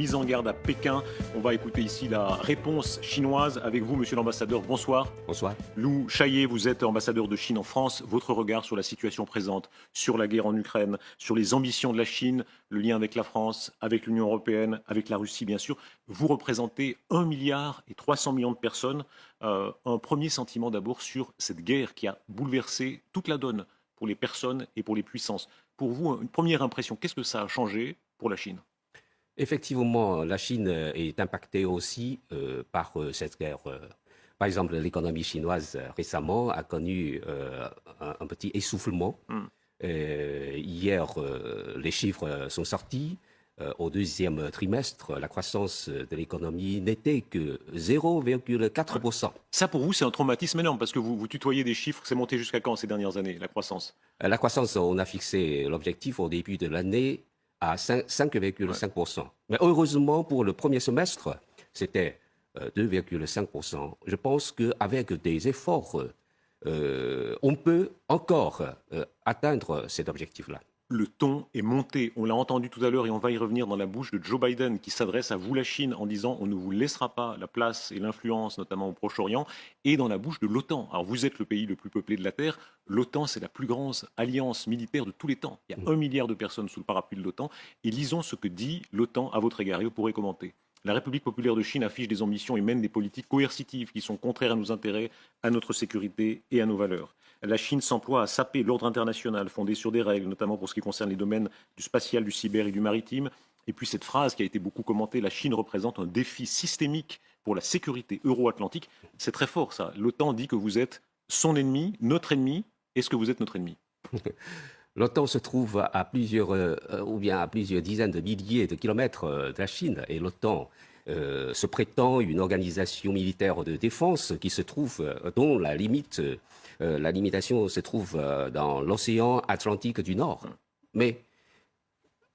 mise en garde à Pékin. On va écouter ici la réponse chinoise avec vous, monsieur l'ambassadeur. Bonsoir. Bonsoir. Lou Shaye, vous êtes ambassadeur de Chine en France. Votre regard sur la situation présente, sur la guerre en Ukraine, sur les ambitions de la Chine, le lien avec la France, avec l'Union européenne, avec la Russie, bien sûr. Vous représentez 1,3 milliard de personnes. Un premier sentiment d'abord sur cette guerre qui a bouleversé toute la donne pour les personnes et pour les puissances. Pour vous, une première impression, qu'est-ce que ça a changé pour la Chine ? Effectivement, la Chine est impactée aussi par cette guerre. Par exemple, l'économie chinoise récemment a connu un petit essoufflement. Hier, les chiffres sont sortis. Au deuxième trimestre, la croissance de l'économie n'était que 0,4%. Ça, pour vous, c'est un traumatisme énorme, parce que vous tutoyez des chiffres. C'est monté jusqu'à quand ces dernières années, la croissance ? La croissance, on a fixé l'objectif au début de l'année à 5,5%. Mais heureusement, pour le premier semestre, c'était 2,5%. Je pense qu'avec des efforts, on peut encore atteindre cet objectif-là. Le ton est monté, on l'a entendu tout à l'heure et on va y revenir dans la bouche de Joe Biden qui s'adresse à vous la Chine en disant on ne vous laissera pas la place et l'influence notamment au Proche-Orient, et dans la bouche de l'OTAN. Alors vous êtes le pays le plus peuplé de la Terre, l'OTAN c'est la plus grande alliance militaire de tous les temps. Il y a 1 milliard de personnes sous le parapluie de l'OTAN et lisons ce que dit l'OTAN à votre égard et vous pourrez commenter. La République populaire de Chine affiche des ambitions et mène des politiques coercitives qui sont contraires à nos intérêts, à notre sécurité et à nos valeurs. La Chine s'emploie à saper l'ordre international fondé sur des règles, notamment pour ce qui concerne les domaines du spatial, du cyber et du maritime. Et puis cette phrase qui a été beaucoup commentée, la Chine représente un défi systémique pour la sécurité euro-atlantique. C'est très fort ça. L'OTAN dit que vous êtes son ennemi, notre ennemi. Est-ce que vous êtes notre ennemi ? L'OTAN se trouve à plusieurs dizaines de milliers de kilomètres de la Chine, et l'OTAN se prétend une organisation militaire de défense qui se trouve, dont la limitation se trouve dans l'océan Atlantique du Nord. Mais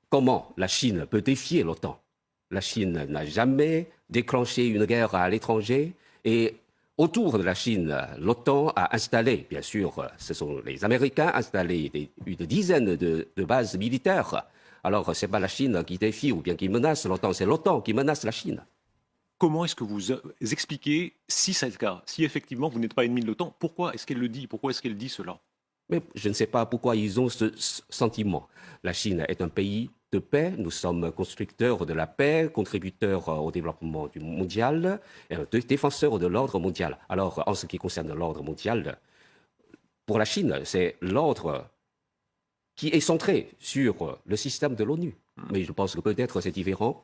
comment la Chine peut défier l'OTAN ? La Chine n'a jamais déclenché une guerre à l'étranger, et autour de la Chine, l'OTAN a installé, bien sûr, ce sont les Américains, installé une dizaine de bases militaires. Alors, ce n'est pas la Chine qui défie ou bien qui menace l'OTAN, c'est l'OTAN qui menace la Chine. Comment est-ce que vous expliquez, si c'est le cas, si effectivement vous n'êtes pas ennemi de l'OTAN, pourquoi est-ce qu'elle le dit ? Pourquoi est-ce qu'elle dit cela ? Mais je ne sais pas pourquoi ils ont ce sentiment. La Chine est un pays de paix, nous sommes constructeurs de la paix, contributeurs au développement du mondial, défenseurs de l'ordre mondial. Alors, en ce qui concerne l'ordre mondial, pour la Chine, c'est l'ordre qui est centré sur le système de l'ONU. Mais je pense que peut-être c'est différent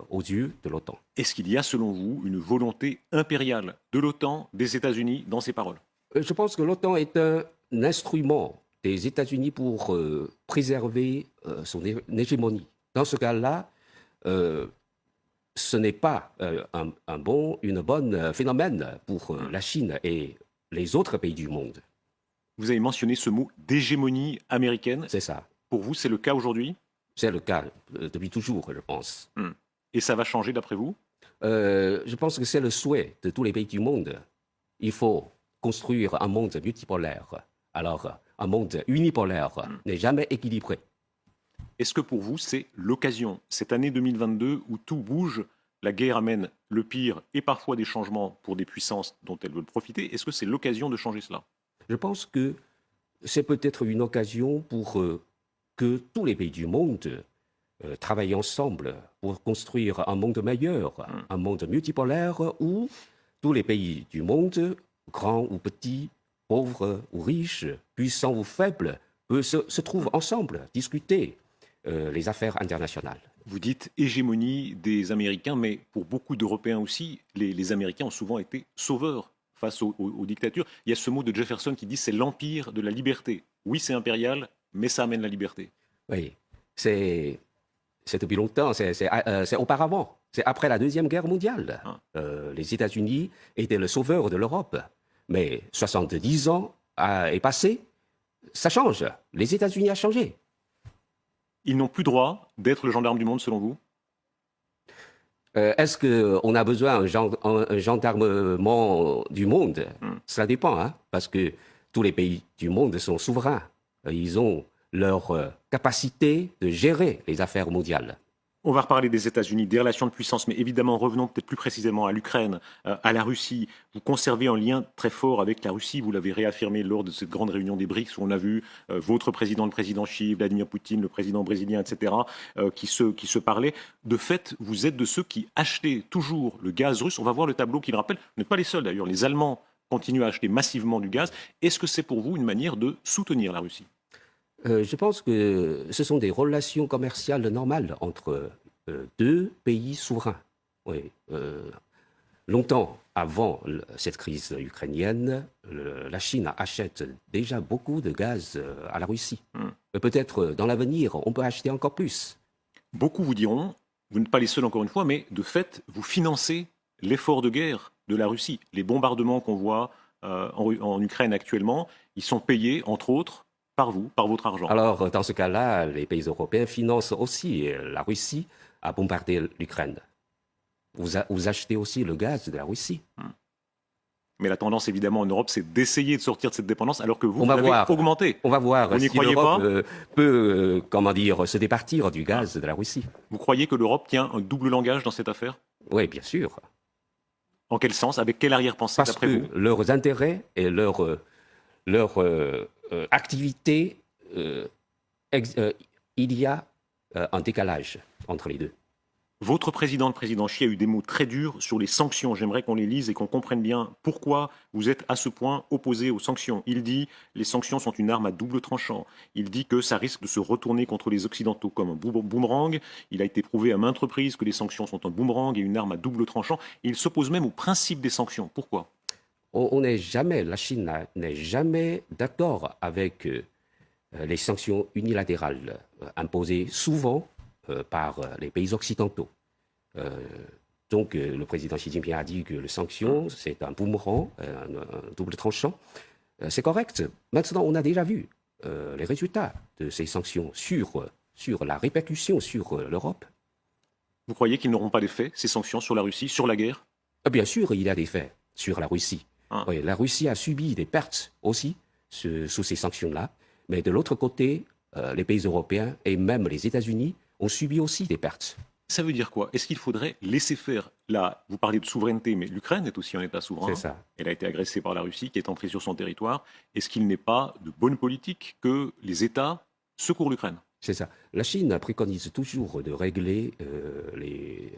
aux yeux de l'OTAN. Est-ce qu'il y a, selon vous, une volonté impériale de l'OTAN, des États-Unis, dans ces paroles ? Je pense que l'OTAN est un instrument des États-Unis pour préserver son hégémonie. Dans ce cas-là, ce n'est pas une bonne phénomène pour la Chine et les autres pays du monde. Vous avez mentionné ce mot d'hégémonie américaine. C'est ça. Pour vous, c'est le cas aujourd'hui ? C'est le cas depuis toujours, je pense. Et ça va changer d'après vous ? Je pense que c'est le souhait de tous les pays du monde. Il faut construire un monde multipolaire. Alors, un monde unipolaire n'est jamais équilibré. Est-ce que pour vous, c'est l'occasion, cette année 2022 où tout bouge, la guerre amène le pire et parfois des changements pour des puissances dont elles veulent profiter, est-ce que c'est l'occasion de changer cela ? Je pense que c'est peut-être une occasion pour que tous les pays du monde travaillent ensemble pour construire un monde meilleur, un monde multipolaire où tous les pays du monde, grands ou petits, pauvres ou riches, puissants ou faibles, se trouvent ensemble, discuter les affaires internationales. Vous dites hégémonie des Américains, mais pour beaucoup d'Européens aussi, les Américains ont souvent été sauveurs face aux dictatures. Il y a ce mot de Jefferson qui dit c'est l'empire de la liberté. Oui, c'est impérial, mais ça amène la liberté. Oui, c'est depuis longtemps, c'est auparavant. C'est après la Deuxième Guerre mondiale. Les États-Unis étaient le sauveur de l'Europe. Mais 70 ans est passé, ça change. Les États-Unis ont changé. Ils n'ont plus droit d'être le gendarme du monde, selon vous ? Est-ce qu'on a besoin d'un gendarmement du monde ? Ça dépend, hein, parce que tous les pays du monde sont souverains. Ils ont leur capacité de gérer les affaires mondiales. On va reparler des États-Unis, des relations de puissance, mais évidemment, revenons peut-être plus précisément à l'Ukraine, à la Russie. Vous conservez un lien très fort avec la Russie. Vous l'avez réaffirmé lors de cette grande réunion des BRICS où on a vu votre président, le président Xi, Vladimir Poutine, le président brésilien, etc., qui se parlaient. De fait, vous êtes de ceux qui achetaient toujours le gaz russe. On va voir le tableau qui le rappelle. Vous n'êtes pas les seuls d'ailleurs. Les Allemands continuent à acheter massivement du gaz. Est-ce que c'est pour vous une manière de soutenir la Russie? Je pense que ce sont des relations commerciales normales entre deux pays souverains. Oui, longtemps avant cette crise ukrainienne, la Chine achète déjà beaucoup de gaz à la Russie. Peut-être dans l'avenir, on peut acheter encore plus. Beaucoup vous diront, vous n'êtes pas les seuls encore une fois, mais de fait, vous financez l'effort de guerre de la Russie. Les bombardements qu'on voit en Ukraine actuellement, ils sont payés, entre autres, par vous, par votre argent. Alors, dans ce cas-là, les pays européens financent aussi la Russie à bombarder l'Ukraine. Vous achetez aussi le gaz de la Russie. Mais la tendance, évidemment, en Europe, c'est d'essayer de sortir de cette dépendance, alors que vous, On va l'avez voir. augmenté. On va voir Vous n'y si croyez l'Europe pas peut, comment dire, se départir du gaz de la Russie. Vous croyez que l'Europe tient un double langage dans cette affaire? Oui, bien sûr. En quel sens? Avec quelle arrière-pensée, Parce d'après que vous? leurs intérêts et leur activité, il y a un décalage entre les deux. Votre président, le président Xi, a eu des mots très durs sur les sanctions. J'aimerais qu'on les lise et qu'on comprenne bien pourquoi vous êtes à ce point opposé aux sanctions. Il dit les sanctions sont une arme à double tranchant. Il dit que ça risque de se retourner contre les Occidentaux comme un boomerang. Il a été prouvé à maintes reprises que les sanctions sont un boomerang et une arme à double tranchant. Il s'oppose même au principe des sanctions. Pourquoi? On n'est jamais, la Chine n'est jamais d'accord avec les sanctions unilatérales imposées souvent par les pays occidentaux. Donc, le président Xi Jinping a dit que les sanctions, c'est un boomerang, un double tranchant. C'est correct. Maintenant, on a déjà vu les résultats de ces sanctions sur la répercussion sur l'Europe. Vous croyez qu'ils n'auront pas d'effet, ces sanctions, sur la Russie, sur la guerre? Bien sûr, il y a des faits sur la Russie. Oui, la Russie a subi des pertes aussi sous ces sanctions-là. Mais de l'autre côté, les pays européens et même les États-Unis ont subi aussi des pertes. Ça veut dire quoi? Est-ce qu'il faudrait laisser faire? Là, vous parlez de souveraineté, mais l'Ukraine est aussi un État souverain. C'est ça. Elle a été agressée par la Russie, qui est entrée sur son territoire. Est-ce qu'il n'est pas de bonne politique que les États secourent l'Ukraine? C'est ça. La Chine préconise toujours de régler les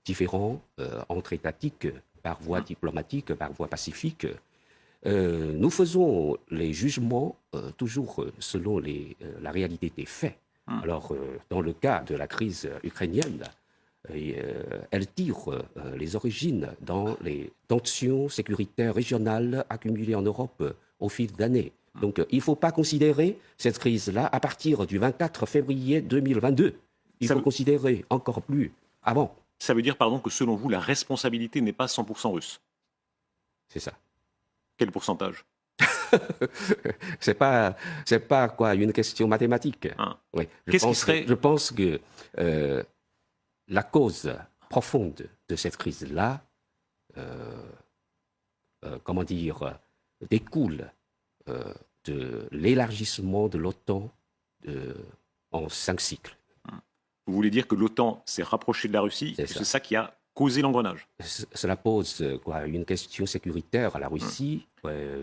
différends entre étatiques par voie diplomatique, par voie pacifique. Nous faisons les jugements toujours selon la réalité des faits. Alors, dans le cas de la crise ukrainienne, elle tire les origines dans les tensions sécuritaires régionales accumulées en Europe au fil d'années. Donc, il ne faut pas considérer cette crise-là à partir du 24 février 2022. Il faut considérer encore plus avant. Ça veut dire, pardon, que selon vous, la responsabilité n'est pas 100% russe? C'est ça. Quel pourcentage? C'est pas quoi une question mathématique. Oui. Je pense que la cause profonde de cette crise-là, comment dire, découle de l'élargissement de l'OTAN en 5 cycles. Vous voulez dire que l'OTAN s'est rapprochée de la Russie, et c'est ça qui a causé l'engrenage? Cela pose une question sécuritaire à la Russie.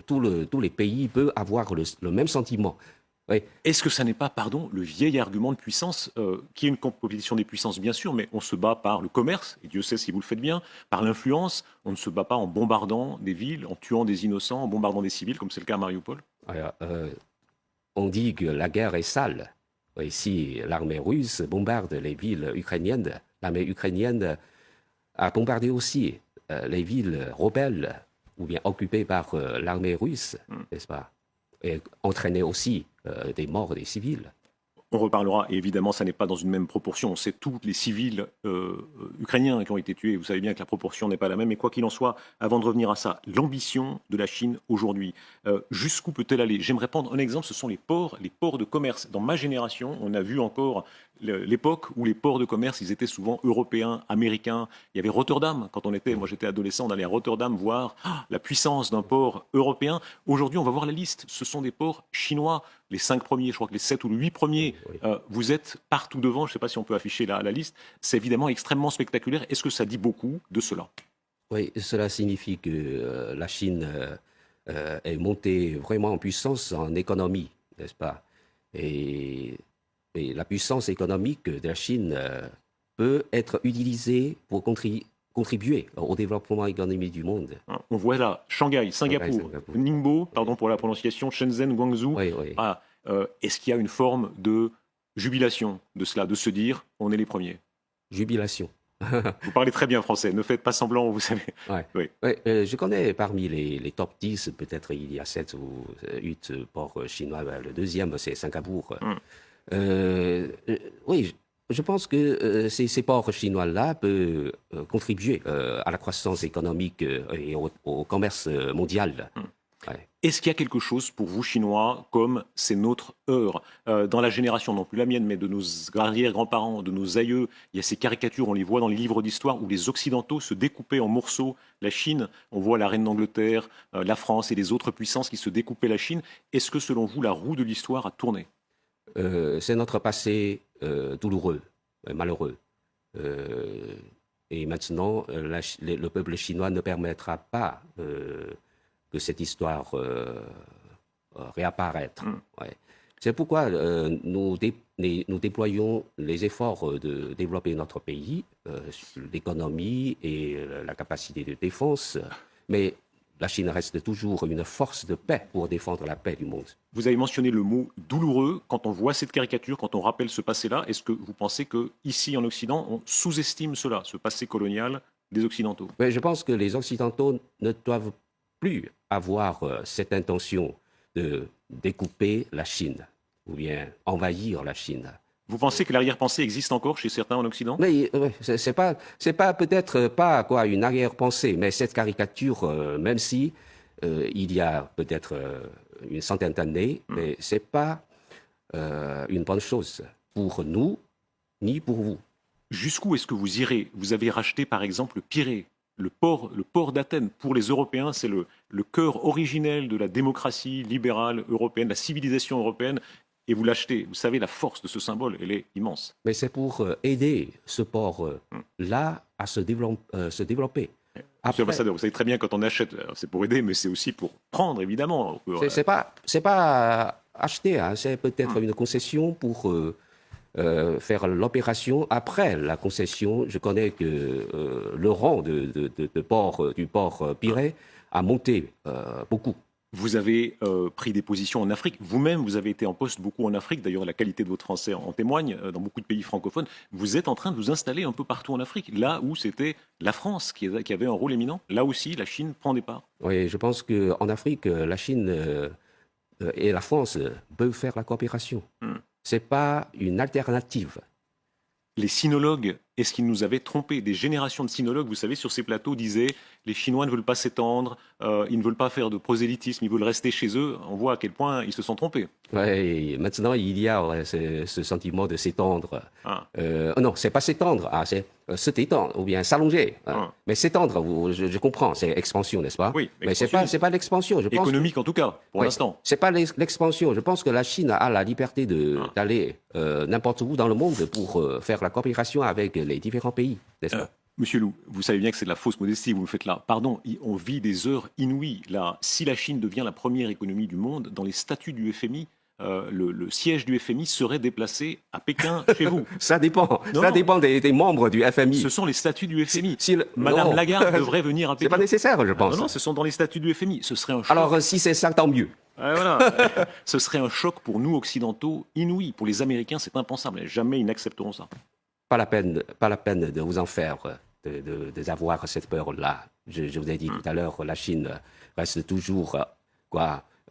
Tous les pays peuvent avoir le même sentiment. Oui. Est-ce que ça n'est pas, pardon, le vieil argument de puissance, qui est une compétition des puissances, bien sûr, mais on se bat par le commerce, et Dieu sait si vous le faites bien, par l'influence. On ne se bat pas en bombardant des villes, en tuant des innocents, en bombardant des civils, comme c'est le cas à Mariupol. On dit que la guerre est sale. Si l'armée russe bombarde les villes ukrainiennes, l'armée ukrainienne a bombardé aussi les villes rebelles ou bien occupées par l'armée russe, n'est-ce pas? Et entraîné aussi des morts des civils. On reparlera, et évidemment, ça n'est pas dans une même proportion. C'est tous les civils ukrainiens qui ont été tués. Vous savez bien que la proportion n'est pas la même. Mais quoi qu'il en soit, avant de revenir à ça, l'ambition de la Chine aujourd'hui, jusqu'où peut-elle aller? J'aimerais prendre un exemple, ce sont les ports de commerce. Dans ma génération, on a vu encore l'époque où les ports de commerce, ils étaient souvent européens, américains. Il y avait Rotterdam. Moi j'étais adolescent, on allait à Rotterdam voir la puissance d'un port européen. Aujourd'hui, on va voir la liste. Ce sont des ports chinois. Les 5 premiers, je crois que les 7 ou les 8 premiers, vous êtes partout devant. Je ne sais pas si on peut afficher la liste. C'est évidemment extrêmement spectaculaire. Est-ce que ça dit beaucoup de cela? Oui, cela signifie que la Chine est montée vraiment en puissance en économie, n'est-ce pas? Et la puissance économique de la Chine peut être utilisée pour contribuer au développement économique du monde. On voit là Shanghai, Singapour, Ningbo, pardon pour la prononciation, Shenzhen, Guangzhou. Oui, oui. Est-ce qu'il y a une forme de jubilation de cela, de se dire on est les premiers? Jubilation. Vous parlez très bien français, ne faites pas semblant, vous savez. Ouais. Oui. Ouais, je connais parmi les top 10, peut-être il y a 7 ou 8 ports chinois. Le deuxième, c'est Singapour. Oui, je pense que ces ports chinois-là peuvent contribuer à la croissance économique et au commerce mondial. Ouais. Est-ce qu'il y a quelque chose pour vous, Chinois, comme c'est notre heure dans la génération, non plus la mienne, mais de nos arrière-grands-parents, de nos aïeux, il y a ces caricatures, on les voit dans les livres d'histoire, où les Occidentaux se découpaient en morceaux la Chine. On voit la reine d'Angleterre, la France et les autres puissances qui se découpaient la Chine. Est-ce que, selon vous, la roue de l'histoire a tourné? C'est notre passé douloureux, malheureux. Et maintenant, le peuple chinois ne permettra pas que cette histoire réapparaisse. Ouais. C'est pourquoi nous déployons les efforts de développer notre pays, l'économie et la capacité de défense. Mais la Chine reste toujours une force de paix pour défendre la paix du monde. Vous avez mentionné le mot douloureux. Quand on voit cette caricature, quand on rappelle ce passé-là, est-ce que vous pensez qu'ici en Occident, on sous-estime cela, ce passé colonial des Occidentaux? Mais je pense que les Occidentaux ne doivent plus avoir cette intention de découper la Chine ou bien envahir la Chine. Vous pensez que l'arrière-pensée existe encore chez certains en Occident? Mais c'est pas peut-être pas quoi une arrière-pensée, mais cette caricature, même si il y a peut-être une centaine d'années, mais c'est pas une bonne chose pour nous ni pour vous. Jusqu'où est-ce que vous irez? Vous avez racheté par exemple le Pirée, le port d'Athènes. Pour les Européens, c'est le cœur originel de la démocratie libérale européenne, la civilisation européenne. Et vous l'achetez. Vous savez, la force de ce symbole, elle est immense. Mais c'est pour aider ce port-là à se développer. Monsieur l'ambassadeur, vous savez très bien, quand on achète, c'est pour aider, mais c'est aussi pour prendre, évidemment. C'est pas acheter, hein, c'est peut-être une concession pour faire l'opération. Après la concession, je connais que le rang du port Pirée a monté beaucoup. Vous avez pris des positions en Afrique. Vous-même, vous avez été en poste beaucoup en Afrique. D'ailleurs, la qualité de votre français en témoigne dans beaucoup de pays francophones. Vous êtes en train de vous installer un peu partout en Afrique, là où c'était la France qui avait un rôle éminent. Là aussi, la Chine prend des parts. Oui, je pense qu'en Afrique, la Chine et la France peuvent faire la coopération. Ce n'est pas une alternative. Les sinologues, est-ce qu'ils nous avaient trompés? Des générations de sinologues, vous savez, sur ces plateaux disaient les Chinois ne veulent pas s'étendre, ils ne veulent pas faire de prosélytisme, ils veulent rester chez eux. On voit à quel point ils se sont trompés. Oui, maintenant il y a ce sentiment de s'étendre. Non, c'est pas s'étendre, c'est se détendre ou bien s'allonger. Mais s'étendre, je comprends, c'est expansion, n'est-ce pas? Oui, mais c'est pas l'expansion. Économique en tout cas, pour l'instant. C'est pas l'expansion. Je pense que la Chine a la liberté d'aller n'importe où dans le monde pour faire la coopération avec les différents pays, n'est-ce pas? Monsieur Lou, vous savez bien que c'est de la fausse modestie, vous me faites là. Pardon, on vit des heures inouïes. Là, si la Chine devient la première économie du monde, dans les statuts du FMI, le siège du FMI serait déplacé à Pékin, chez vous. Ça dépend. Ça dépend des membres du FMI. Ce sont les statuts du FMI. Madame Lagarde devrait venir à Pékin. C'est pas nécessaire, je pense. Non, ce sont dans les statuts du FMI. Ce serait un choc. Alors, si c'est ça, tant mieux. Voilà. Ce serait un choc pour nous, occidentaux, inouï. Pour les Américains, c'est impensable. Jamais ils n'accepteront ça. Pas la peine de vous en faire, d'avoir cette peur-là. Je vous ai dit tout à l'heure, la Chine reste toujours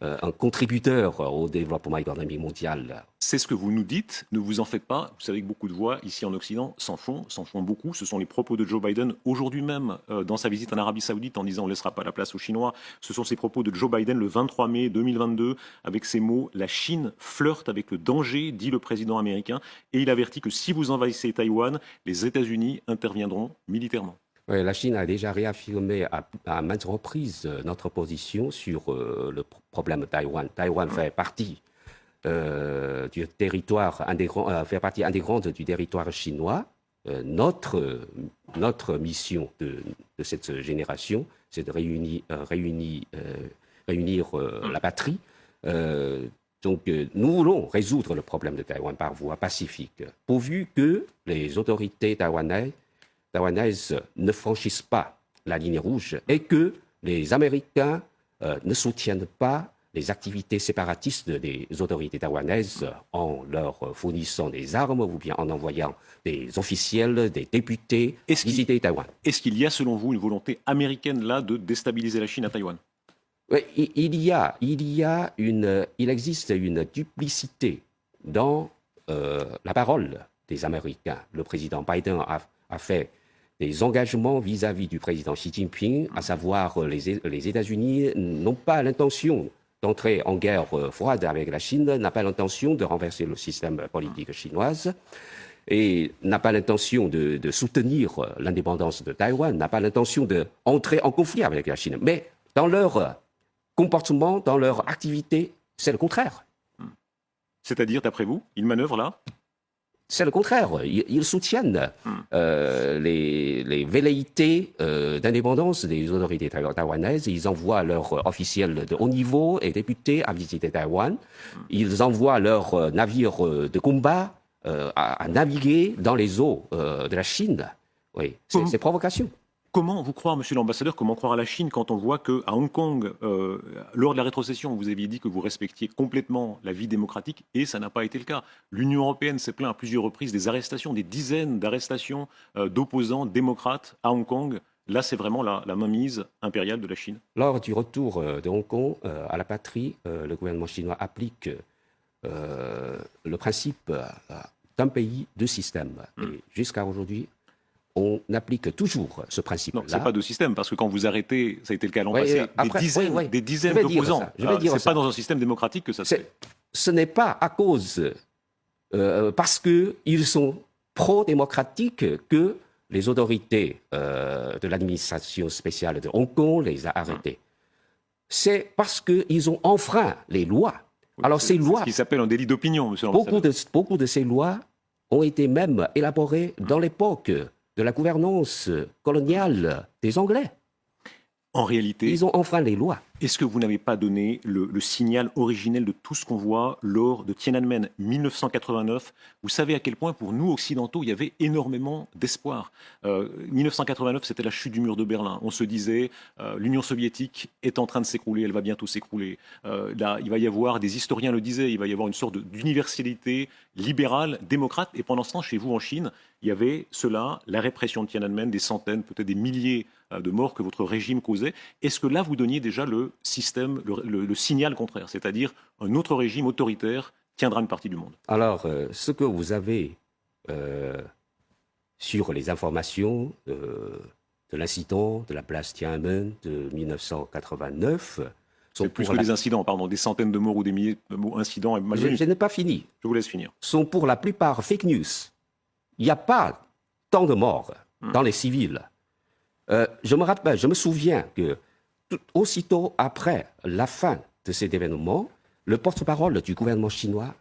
un contributeur au développement économique mondial. C'est ce que vous nous dites, ne vous en faites pas. Vous savez que beaucoup de voix ici en Occident s'en font beaucoup. Ce sont les propos de Joe Biden aujourd'hui même dans sa visite en Arabie Saoudite en disant on ne laissera pas la place aux Chinois. Ce sont ces propos de Joe Biden le 23 mai 2022 avec ces mots « La Chine flirte avec le danger », dit le président américain, et il avertit que si vous envahissez Taïwan, les États-Unis interviendront militairement. Oui, la Chine a déjà réaffirmé à maintes reprises notre position sur le problème de Taïwan. Taïwan fait partie du territoire fait partie intégrante du territoire chinois. Notre mission de cette génération, c'est de réunir la patrie. Donc, nous voulons résoudre le problème de Taïwan par voie pacifique, pourvu que les autorités taïwanaises ne franchissent pas la ligne rouge et que les Américains ne soutiennent pas les activités séparatistes des autorités taïwanaises en leur fournissant des armes ou bien en envoyant des officiels, des députés visiter Taïwan. Est-ce qu'il y a, selon vous, une volonté américaine là de déstabiliser la Chine à Taïwan? Oui, il existe une duplicité dans la parole des Américains. Le président Biden a fait des engagements vis-à-vis du président Xi Jinping, à savoir les États-Unis n'ont pas l'intention d'entrer en guerre froide avec la Chine, n'a pas l'intention de renverser le système politique chinois et n'a pas l'intention de soutenir l'indépendance de Taïwan, n'a pas l'intention d'entrer en conflit avec la Chine. Mais dans leur comportement, dans leur activité, c'est le contraire. C'est-à-dire, d'après vous, ils manœuvrent là? C'est le contraire. Ils soutiennent les velléités d'indépendance des autorités taïwanaises. Ils envoient leurs officiels de haut niveau et députés à visiter Taïwan. Ils envoient leurs navires de combat à naviguer dans les eaux de la Chine. Oui, c'est provocation. Comment vous croire, monsieur l'ambassadeur, comment croire à la Chine quand on voit qu'à Hong Kong, lors de la rétrocession, vous aviez dit que vous respectiez complètement la vie démocratique et ça n'a pas été le cas. L'Union européenne s'est plaint à plusieurs reprises des arrestations, des dizaines d'arrestations d'opposants démocrates à Hong Kong. Là, c'est vraiment la mainmise impériale de la Chine. Lors du retour de Hong Kong à la patrie, le gouvernement chinois applique le principe d'un pays, deux systèmes. Et jusqu'à aujourd'hui, on applique toujours ce principe-là. Non, ce n'est pas de système, parce que quand vous arrêtez, ça a été le cas l'an passé, des dizaines d'opposants. Ce n'est pas dans un système démocratique que ça se fait. Ce n'est pas à cause, parce qu'ils sont pro-démocratiques que les autorités de l'administration spéciale de Hong Kong les a arrêtés. C'est parce qu'ils ont enfreint les lois. Oui, alors ces lois... Ce qui s'appelle un délit d'opinion, monsieur l'ambassadeur. Beaucoup de ces lois ont été même élaborées dans l'époque de la gouvernance coloniale des Anglais. En réalité, ils ont enfreint les lois. Est-ce que vous n'avez pas donné le signal originel de tout ce qu'on voit lors de Tiananmen 1989? Vous savez à quel point, pour nous, occidentaux, il y avait énormément d'espoir. 1989, c'était la chute du mur de Berlin. On se disait, l'Union soviétique est en train de s'écrouler, elle va bientôt s'écrouler. Là, il va y avoir, des historiens le disaient, il va y avoir une sorte d'universalité libérale, démocrate. Et pendant ce temps, chez vous, en Chine, il y avait cela, la répression de Tiananmen, des centaines, peut-être des milliers de morts que votre régime causait. Est-ce que là, vous donniez déjà le système, le signal contraire, c'est-à-dire un autre régime autoritaire tiendra une partie du monde? Alors, ce que vous avez sur les informations de l'incident de la place Tiananmen de 1989... C'est plus que des incidents, pardon, des centaines de morts ou des milliers de incidents. Je n'ai pas fini. Je vous laisse finir. Sont pour la plupart fake news. Il n'y a pas tant de morts dans les civils. Je me souviens que aussitôt après la fin de cet événement, le porte-parole du gouvernement chinois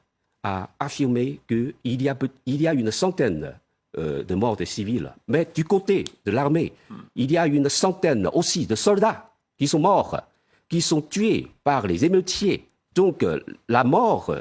a affirmé qu'il y a une centaine de morts de civils. Mais du côté de l'armée, il y a une centaine aussi de soldats qui sont morts, qui sont tués par les émeutiers. Donc la mort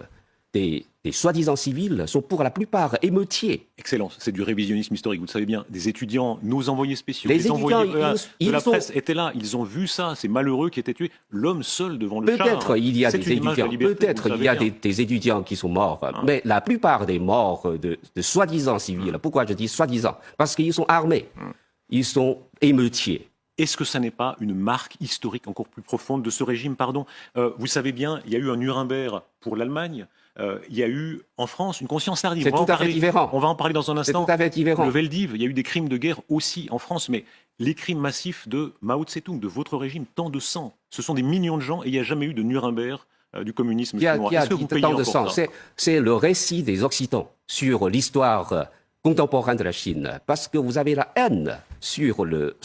des soi-disant civils sont pour la plupart émeutiers. Excellence, c'est du révisionnisme historique, vous le savez bien. Des étudiants, nos envoyés spéciaux, les envoyés de la presse étaient là, ils ont vu ça, ces malheureux qui étaient tués, l'homme seul devant le char. Peut-être il y a des étudiants, peut-être il y a des étudiants qui sont morts, mais la plupart des morts de soi-disant civils, pourquoi je dis soi-disant? Parce qu'ils sont armés, ils sont émeutiers. Est-ce que ça n'est pas une marque historique encore plus profonde de ce régime? Pardon. Vous savez bien, il y a eu un Nuremberg pour l'Allemagne. Il y a eu en France une conscience tardive. C'est tout à fait différent. On va en parler dans un C'est instant. tout à fait différent. Le Veldiv, il y a eu des crimes de guerre aussi en France, mais les crimes massifs de Mao Tse-tung, de votre régime, tant de sang, ce sont des millions de gens et il n'y a jamais eu de Nuremberg du communisme chinois. Qui a dit tant de sang? C'est le récit des Occidentaux sur l'histoire contemporaine de la Chine, parce que vous avez la haine sur le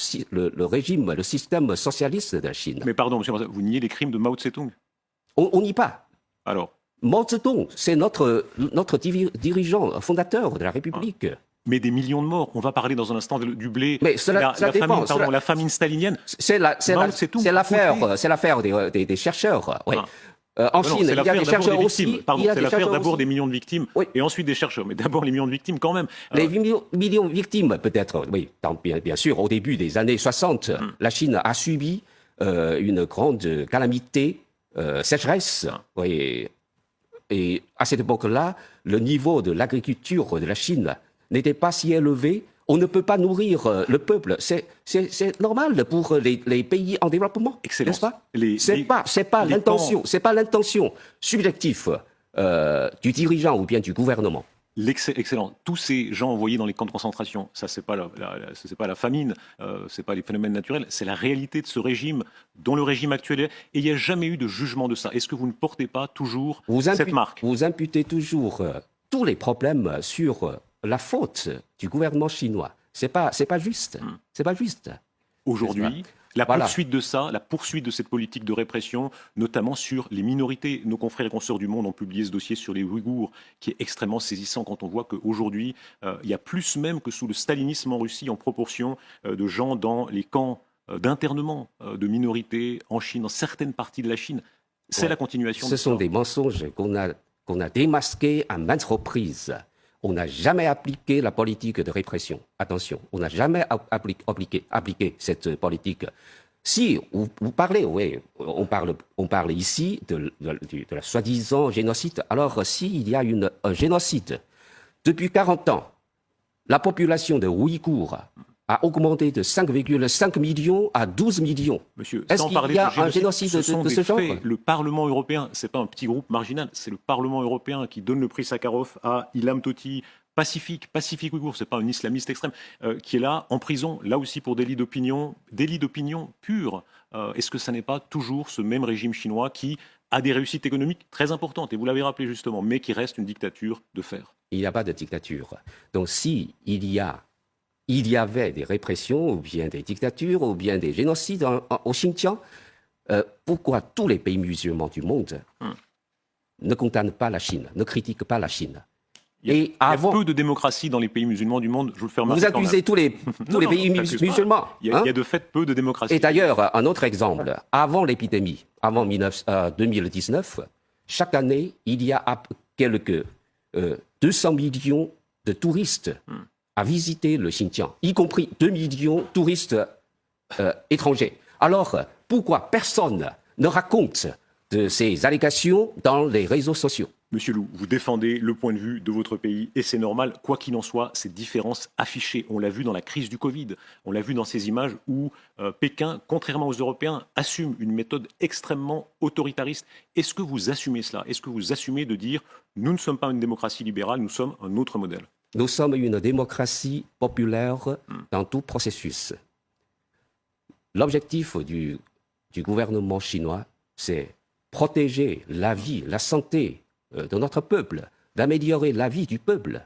régime, le système socialiste de la Chine. Mais pardon, monsieur, vous niez les crimes de Mao Tse-tung? On nie pas. Alors? Mao Tse-tung, c'est notre dirigeant fondateur de la République. Mais des millions de morts. On va parler dans un instant du blé. Mais cela dépend. La famine stalinienne. C'est l'affaire des chercheurs. Oui. En Chine, il y a des chercheurs aussi. Pardon, c'est l'affaire d'abord des millions de victimes et ensuite des chercheurs. Mais d'abord les millions de victimes quand même. Les millions de victimes, peut-être, oui. Bien sûr, au début des années 60, la Chine a subi une grande calamité, sécheresse. Oui. Et à cette époque-là, le niveau de l'agriculture de la Chine n'était pas si élevé. On ne peut pas nourrir le peuple. C'est normal pour les pays en développement, n'est-ce pas? C'est pas l'intention subjective du dirigeant ou bien du gouvernement. Excellent. Tous ces gens envoyés dans les camps de concentration, ça c'est pas la famine, c'est pas les phénomènes naturels, c'est la réalité de ce régime, dont le régime actuel est. Et il n'y a jamais eu de jugement de ça. Est-ce que vous ne portez pas toujours cette marque? Vous imputez toujours tous les problèmes sur la faute du gouvernement chinois. C'est pas juste. C'est pas juste. Aujourd'hui, poursuite de ça, la poursuite de cette politique de répression, notamment sur les minorités. Nos confrères et consoeurs du Monde ont publié ce dossier sur les Ouïghours, qui est extrêmement saisissant quand on voit qu'aujourd'hui, il y a plus même que sous le stalinisme en Russie en proportion de gens dans les camps d'internement de minorités en Chine, dans certaines parties de la Chine. C'est la continuation. Ce sont des mensonges qu'on a démasqués à maintes reprises. On n'a jamais appliqué la politique de répression. Attention, on n'a jamais appliqué cette politique. Si vous parlez, oui, on parle ici de la soi-disant génocide. Alors, s'il y a un génocide, depuis 40 ans, la population de Ouïghours a augmenté de 5,5 millions à 12 millions. Monsieur, est-ce qu'il y a un génocide de ce genre? Le Parlement européen, ce n'est pas un petit groupe marginal, c'est le Parlement européen qui donne le prix Sakharov à Ilham Tohti, pacifique ouïghour, ce n'est pas un islamiste extrême, qui est là, en prison, là aussi pour délit d'opinion pur. Est-ce que ça n'est pas toujours ce même régime chinois qui a des réussites économiques très importantes, et vous l'avez rappelé justement, mais qui reste une dictature de fer? Il n'y a pas de dictature. Donc si il y avait des répressions, ou bien des dictatures, ou bien des génocides au Xinjiang, pourquoi tous les pays musulmans du monde ne condamnent pas la Chine, ne critiquent pas la Chine? Il y a peu de démocratie dans les pays musulmans du monde, je vous le fais remarquer. Vous accusez tous les pays musulmans. Il y a de fait peu de démocratie. Et d'ailleurs, un autre exemple, avant l'épidémie, avant 2019, chaque année, il y a quelques 200 millions de touristes à visiter le Xinjiang, y compris 2 millions de touristes étrangers. Alors, pourquoi personne ne raconte de ces allégations dans les réseaux sociaux? Monsieur Lou, vous défendez le point de vue de votre pays et c'est normal, quoi qu'il en soit, ces différences affichées. On l'a vu dans la crise du Covid, on l'a vu dans ces images où Pékin, contrairement aux Européens, assume une méthode extrêmement autoritariste. Est-ce que vous assumez cela? Est-ce que vous assumez de dire « nous ne sommes pas une démocratie libérale, nous sommes un autre modèle » ? Nous sommes une démocratie populaire dans tout processus. L'objectif du gouvernement chinois, c'est protéger la vie, la santé de notre peuple, d'améliorer la vie du peuple.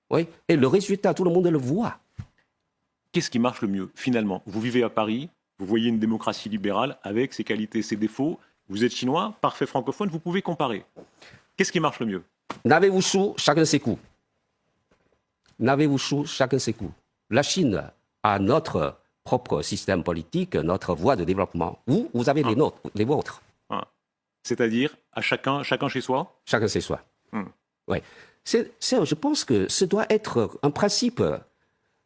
Oui. Et le résultat, tout le monde le voit. Qu'est-ce qui marche le mieux, finalement? Vous vivez à Paris, vous voyez une démocratie libérale avec ses qualités, ses défauts. Vous êtes chinois, parfait francophone, vous pouvez comparer. Qu'est-ce qui marche le mieux? N'avez-vous sous chacun ses coups. N'avez-vous sous chacun ses coups. La Chine a notre propre système politique, notre voie de développement. Vous avez les vôtres. C'est-à-dire à chacun chez soi? Chacun chez soi. Ouais. Je pense que ce doit être un principe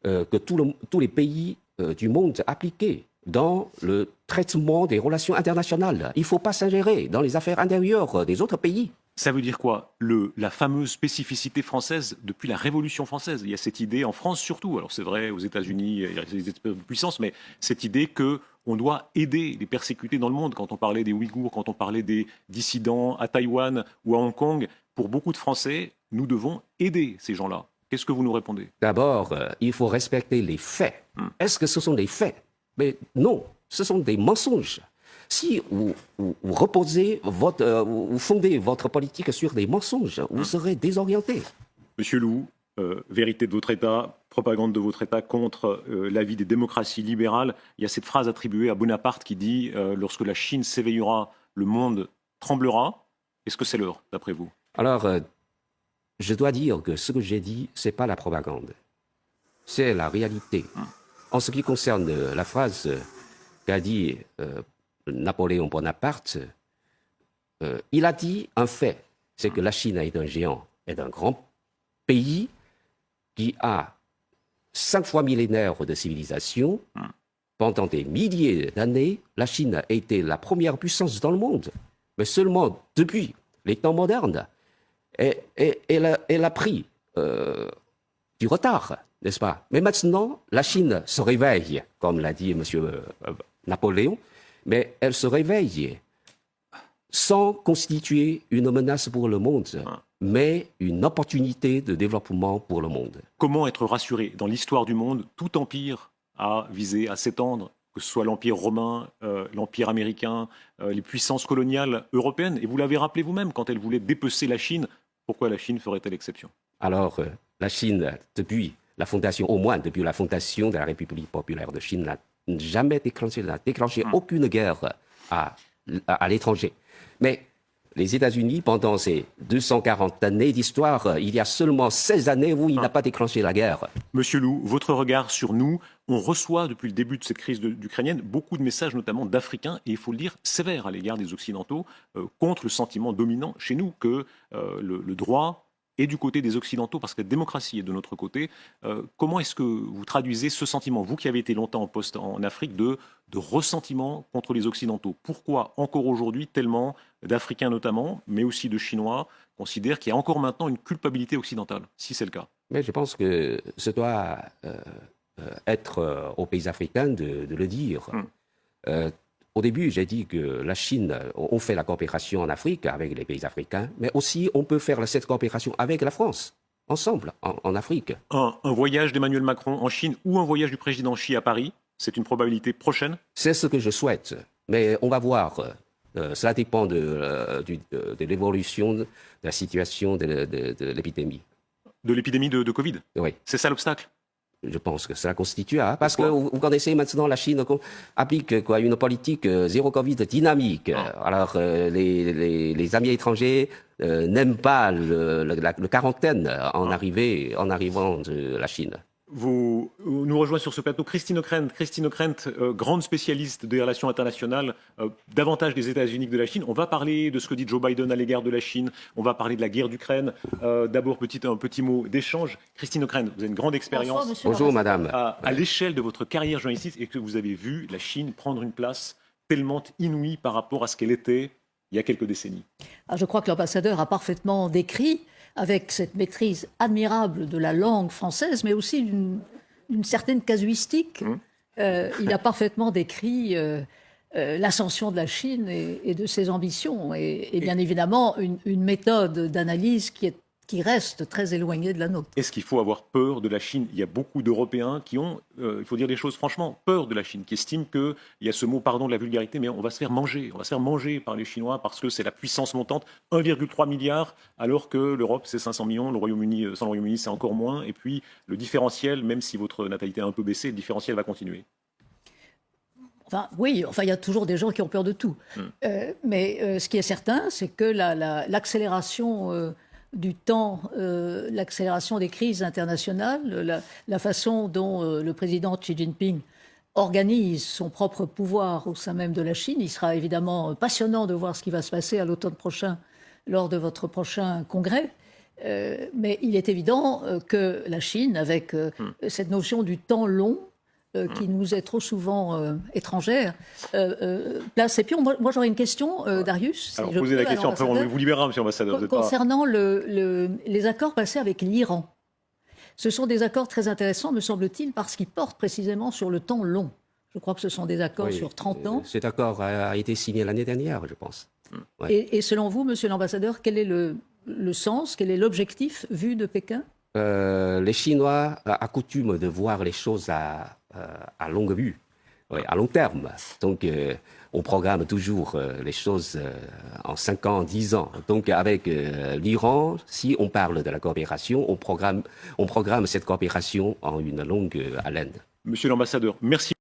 que tous les pays du monde appliquent dans le traitement des relations internationales. Il ne faut pas s'ingérer dans les affaires intérieures des autres pays. Ça veut dire quoi? La fameuse spécificité française depuis la Révolution française. Il y a cette idée en France surtout, alors c'est vrai aux États-Unis, il y a des espèces de puissance, mais cette idée que on doit aider les persécutés dans le monde. Quand on parlait des Ouïghours, quand on parlait des dissidents à Taïwan ou à Hong Kong, pour beaucoup de Français, nous devons aider ces gens-là. Qu'est-ce que vous nous répondez? D'abord, il faut respecter les faits. Est-ce que ce sont des faits? Mais non, ce sont des mensonges. Si vous reposez vous fondez votre politique sur des mensonges, vous serez désorienté. Monsieur Lou, vérité de votre État, propagande de votre État contre l'avis des démocraties libérales. Il y a cette phrase attribuée à Bonaparte qui dit lorsque la Chine s'éveillera, le monde tremblera. Est-ce que c'est l'heure, d'après vous? Alors, je dois dire que ce que j'ai dit, ce n'est pas la propagande. C'est la réalité. En ce qui concerne la phrase qu'a dit Napoléon Bonaparte, il a dit un fait, c'est que la Chine est un géant, est un grand pays qui a 5 fois millénaires de civilisation. Pendant des milliers d'années, la Chine a été la première puissance dans le monde. Mais seulement depuis les temps modernes, elle a pris du retard, n'est-ce pas? Mais maintenant, la Chine se réveille, comme l'a dit M. Napoléon, mais elle se réveille sans constituer une menace pour le monde, mais une opportunité de développement pour le monde. Comment être rassuré? Dans l'histoire du monde, tout empire a visé à s'étendre, que ce soit l'Empire romain, l'Empire américain, les puissances coloniales européennes. Et vous l'avez rappelé vous-même, quand elle voulait dépecer la Chine, pourquoi la Chine ferait-elle exception? Alors, la Chine, depuis la fondation, au moins depuis la fondation de la République populaire de Chine, n'a jamais déclenché aucune guerre à l'étranger. Mais les États-Unis, pendant ces 240 années d'histoire, il y a seulement 16 années où il n'a pas déclenché la guerre. Monsieur Lou, votre regard sur nous, on reçoit depuis le début de cette crise ukrainienne beaucoup de messages, notamment d'Africains, et il faut le dire, sévères à l'égard des Occidentaux, contre le sentiment dominant chez nous que le droit est du côté des Occidentaux parce que la démocratie est de notre côté. Comment est-ce que vous traduisez ce sentiment, vous qui avez été longtemps en poste en Afrique, de ressentiment contre les Occidentaux? Pourquoi encore aujourd'hui tellement d'Africains notamment, mais aussi de Chinois, considèrent qu'il y a encore maintenant une culpabilité occidentale, si c'est le cas? Mais je pense que ce doit être aux pays africains de le dire. Au début, j'ai dit que la Chine, on fait la coopération en Afrique avec les pays africains, mais aussi on peut faire cette coopération avec la France, ensemble, en Afrique. Un voyage d'Emmanuel Macron en Chine ou un voyage du président Xi à Paris, c'est une probabilité prochaine? C'est ce que je souhaite, mais on va voir. Cela dépend de l'évolution de la situation de l'épidémie. De l'épidémie de Covid? Oui. C'est ça l'obstacle? Je pense que cela constitue, parce que vous connaissez maintenant la Chine applique une politique zéro Covid dynamique. Alors les amis étrangers n'aiment pas le quarantaine en arrivant de la Chine. Vous nous rejoignez sur ce plateau Christine Ockrent. Christine Ockrent, grande spécialiste des relations internationales, davantage des États-Unis que de la Chine. On va parler de ce que dit Joe Biden à l'égard de la Chine. On va parler de la guerre d'Ukraine. D'abord, un petit mot d'échange. Christine Ockrent, vous avez une grande expérience. Bonjour, madame. À l'échelle de votre carrière journalistique et que vous avez vu la Chine prendre une place tellement inouïe par rapport à ce qu'elle était il y a quelques décennies. Je crois que l'ambassadeur a parfaitement décrit, avec cette maîtrise admirable de la langue française, mais aussi d'une certaine casuistique, il a parfaitement décrit l'ascension de la Chine et de ses ambitions, et bien évidemment une méthode d'analyse qui reste très éloignée de la nôtre. Est-ce qu'il faut avoir peur de la Chine? Il y a beaucoup d'Européens qui ont, il faut dire les choses franchement, peur de la Chine, qui estiment qu'il y a ce mot, pardon de la vulgarité, mais on va se faire manger par les Chinois parce que c'est la puissance montante, 1,3 milliard, alors que l'Europe c'est 500 millions, le Royaume-Uni, sans le Royaume-Uni c'est encore moins, et puis le différentiel, même si votre natalité a un peu baissé, le différentiel va continuer. Oui, il y a toujours des gens qui ont peur de tout. Mais ce qui est certain, c'est que l'accélération du temps, l'accélération des crises internationales, la façon dont le président Xi Jinping organise son propre pouvoir au sein même de la Chine. Il sera évidemment passionnant de voir ce qui va se passer à l'automne prochain lors de votre prochain congrès. Mais il est évident que la Chine, avec cette notion du temps long, qui nous est trop souvent étrangère, place ses pions. Moi j'aurais une question, Darius. Si Alors, je posez peux, la à question, après on l'ambassadeur. vous libérera, monsieur l'ambassadeur. Vous êtes pas- Concernant les accords passés avec l'Iran, ce sont des accords très intéressants, me semble-t-il, parce qu'ils portent précisément sur le temps long. Je crois que ce sont des accords Oui, sur 30 ans. Cet accord a été signé l'année dernière, je pense. Ouais. Et selon vous, monsieur l'ambassadeur, quel est le sens, quel est l'objectif vu de Pékin? Les Chinois accoutument de voir les choses à longue vue, ouais, à long terme. Donc, on programme toujours les choses en 5 ans, 10 ans. Donc, avec l'Iran, si on parle de la coopération, on programme cette coopération en une longue haleine. Monsieur l'ambassadeur, merci.